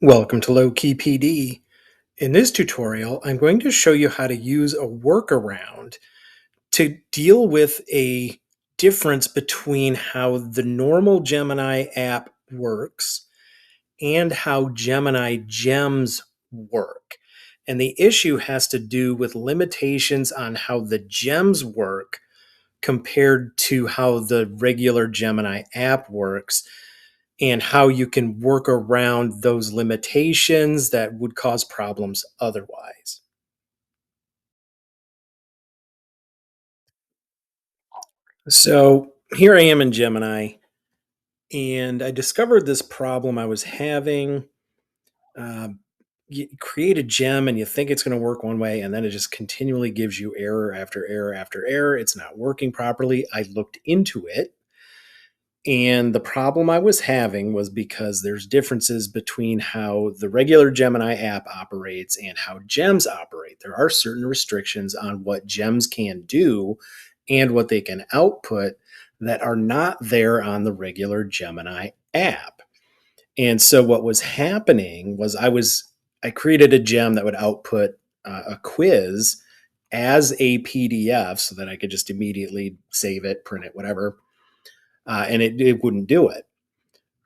Welcome to Low Key PD. In this tutorial, I'm going to show you how to use a workaround to deal with a difference between how the normal Gemini app works and how Gemini Gems work. And the issue has to do with limitations on how the gems work compared to how the regular Gemini app works and how you can work around those limitations that would cause problems otherwise. So here I am in Gemini, and I discovered this problem I was having. Um, you create a gem and you think it's going to work one way, and then it just continually gives you error after error after error. It's not working properly. I looked into it. And the problem I was having was because there's differences between how the regular Gemini app operates and how gems operate. There are certain restrictions on what gems can do and what they can output that are not there on the regular Gemini app. And so what was happening was I created a gem that would output a quiz as a PDF so that I could just immediately save it, print it, whatever, and it wouldn't do it.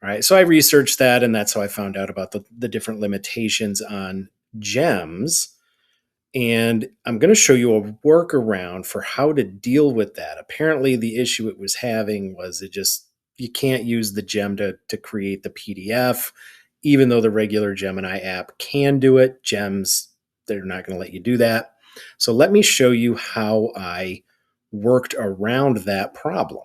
Right. So I researched that, and that's how I found out about the different limitations on gems. And I'm going to show you a workaround for how to deal with that. Apparently, the issue it was having was you can't use the gem to create the PDF, even though the regular Gemini app can do it. Gems, they're not going to let you do that. So let me show you how I worked around that problem.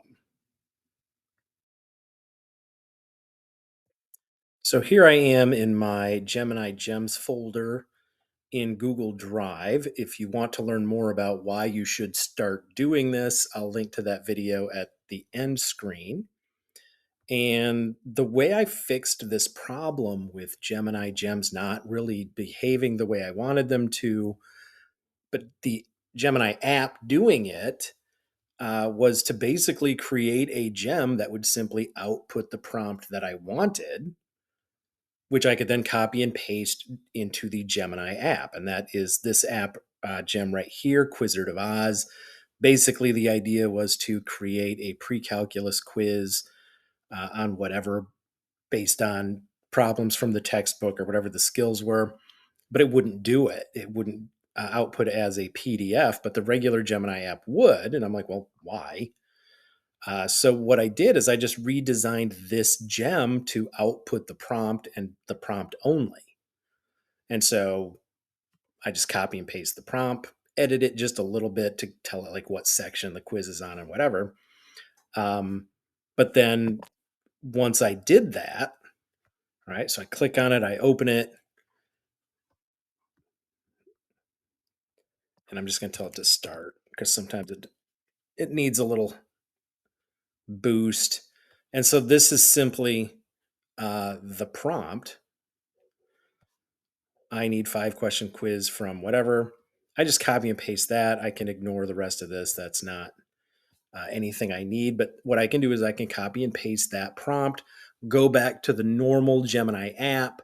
So here I am in my Gemini Gems folder in Google Drive. If you want to learn more about why you should start doing this, I'll link to that video at the end screen. And the way I fixed this problem with Gemini Gems not really behaving the way I wanted them to, but the Gemini app doing it, was to basically create a gem that would simply output the prompt that I wanted, which I could then copy and paste into the Gemini app. And that is this app gem right here, Wizard of Oz. Basically, the idea was to create a pre calculus quiz on whatever based on problems from the textbook or whatever the skills were, but it wouldn't do it. It wouldn't output as a PDF, but the regular Gemini app would. And I'm like, well, why? So what I did is I just redesigned this gem to output the prompt and the prompt only. And so I just copy and paste the prompt, edit it just a little bit to tell it like what section the quiz is on and whatever. But then once I did that, right, so I click on it, I open it, and I'm just going to tell it to start because sometimes it needs a little boost. And so this is simply the prompt. I need 5-question quiz from whatever. I just copy and paste that. I can ignore the rest of this. That's not anything I need. But what I can do is I can copy and paste that prompt, go back to the normal Gemini app,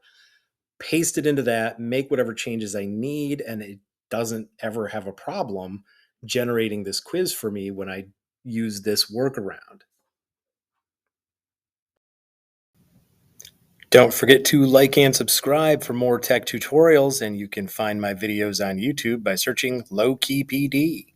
paste it into that, make whatever changes I need, and it doesn't ever have a problem generating this quiz for me when I use this workaround. Don't forget to like and subscribe for more tech tutorials, and you can find my videos on YouTube by searching Low Key PD.